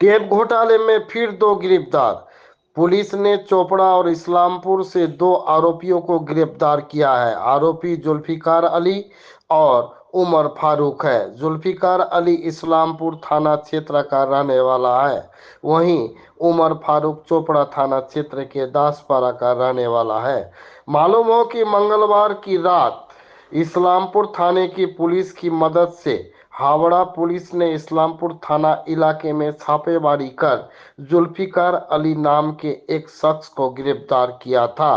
Tape घोटाले में फिर दो गिरफ्तार। पुलिस ने चोपड़ा और इस्लामपुर से दो आरोपियों को गिरफ्तार किया है। आरोपी जुल्फिकार अली और उमर फारूक है। जुल्फिकार अली इस्लामपुर थाना क्षेत्र का रहने वाला है, वहीं उमर फारूक चोपड़ा थाना क्षेत्र के दासपारा का रहने वाला है। मालूम हो कि मंगलवार की रात इस्लामपुर थाने की पुलिस की मदद से हावड़ा पुलिस ने इस्लामपुर थाना इलाके में छापेमारी कर जुल्फिकार अली नाम के एक शख्स को गिरफ्तार किया था।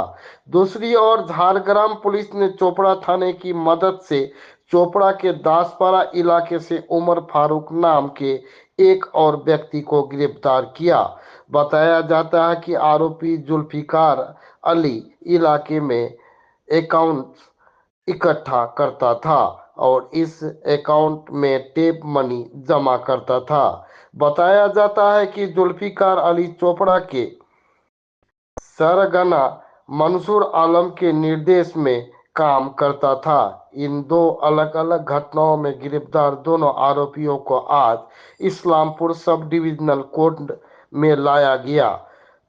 दूसरी ओर झारग्राम पुलिस ने चोपड़ा थाने की मदद से चोपड़ा के दासपारा इलाके से उमर फारूक नाम के एक और व्यक्ति को गिरफ्तार किया। बताया जाता है कि आरोपी जुल्फिकार अली इलाके में अकाउंट इकट्ठा करता था और इस अकाउंट में टेप मनी जमा करता था। बताया जाता है कि जुल्फिकार अली चोपड़ा के सरगना मंसूर आलम के निर्देश में काम करता था। इन दो अलग अलग घटनाओं में गिरफ्तार दोनों आरोपियों को आज इस्लामपुर सब डिविजनल कोर्ट में लाया गया,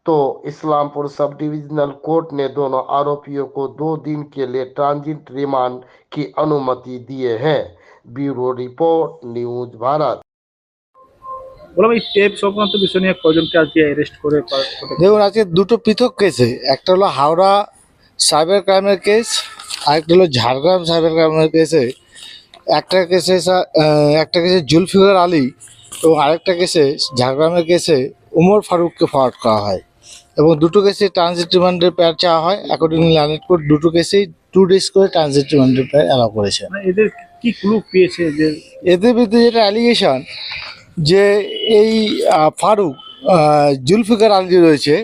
तो इस्लामपुर सब डिविजनल कोर्ट ने दोनों आरोपियों को 2 दिन के लिए ट्रांजिट रिमांड की अनुमति दिए हैं। Bureau report, news Bharat. বললাম এই টেপ সংক্রান্ত বিষয় নিয়ে কয়জনকে আজকে অ্যারেস্ট করে দেখুন, আজকে দুটো পৃথক কেসে, একটা হলো হাওড়া সাইবার ক্রাইমের কেস, আরেকটা হলো ঝাড়গ্রাম সাইবার ক্রাইমের কেসে। একটা কেসে জুলফিকার আলী এবং আরেকটা কেসে ঝাড়গ্রামের কেসে উমর ফারুককে ফরওয়ার্ড করা হয় এবং দুটো কেসে ট্রানজিট রিমান্ডের প্যার চাওয়া হয়। অ্যাকর্ডিংলি ল্যান্ডেড কোর্ট দুটো কেসেই 2 ডেজ করে ট্রানজিট রিমান্ডের প্যার অ্যালাউ করেছে। এদের কি ক্লু পেয়েছে যে এদের বিরুদ্ধে যেটা অ্যালিগেশন, যে এই ফারুক জুলফিকার আলী রয়েছে,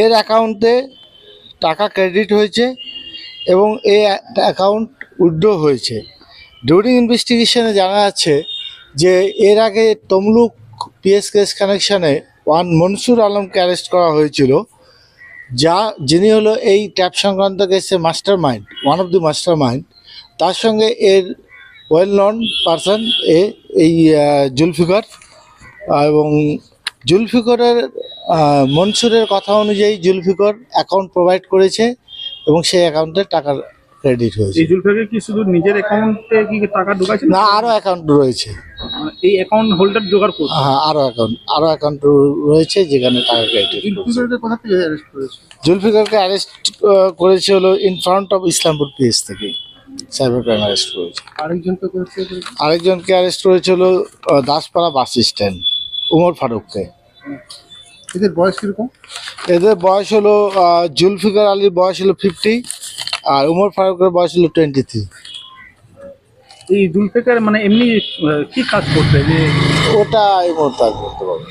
এর অ্যাকাউন্টে টাকা ক্রেডিট হয়েছে এবং এই অ্যাকাউন্ট উইথড্র হয়েছে। ডিউরিং ইনভেস্টিগেশনে জানা যাচ্ছে যে এর আগে তমলুক পিএস কেস কানেকশানে মনসুর আলমকে অ্যারেস্ট করা হয়েছিল, যিনি হলো এই ট্যাপ সংক্রান্ত কেসে master mind, one of the master mind. তার সঙ্গে এর ওয়েল নন পারসন এই জুলফিকার, এবং জুলফিকারের মনসুরের কথা অনুযায়ী জুলফিকার অ্যাকাউন্ট প্রোভাইড করেছে এবং সেই অ্যাকাউন্টে টাকা ক্রেডিট হয়েছে। এই জুলফিকার কি শুধু নিজের অ্যাকাউন্টে কি টাকা ঢোকাইছে না, আরও অ্যাকাউন্ট রয়েছে। এই অ্যাকাউন্ট হোল্ডার জোগাড় করছে? হ্যাঁ, আরও অ্যাকাউন্ট রয়েছে যেখানে টাকা ক্রেডিট। কোথা থেকে অ্যারেস্ট করেছে? জুলফিকারকে অ্যারেস্ট করেছে হলো in front of Islampur PS থেকে সাইবার ক্রাইম অ্যারেস্ট করেছে। আরেকজনকে অ্যারেস্ট করেছে হলো দাসপাড়া বাস স্ট্যান্ড, উমর ফারুককে। এদের বয়স কিরকম? এদের বয়স হলো জুলফিকার আলীর বয়স হলো 50 আর উমর ফারুকের বয়স হলো 23। এই জুলফিকার মানে এমনি কি কাজ করতে যে ওটা এই মুহূর্তে আর বলতে পারবো না।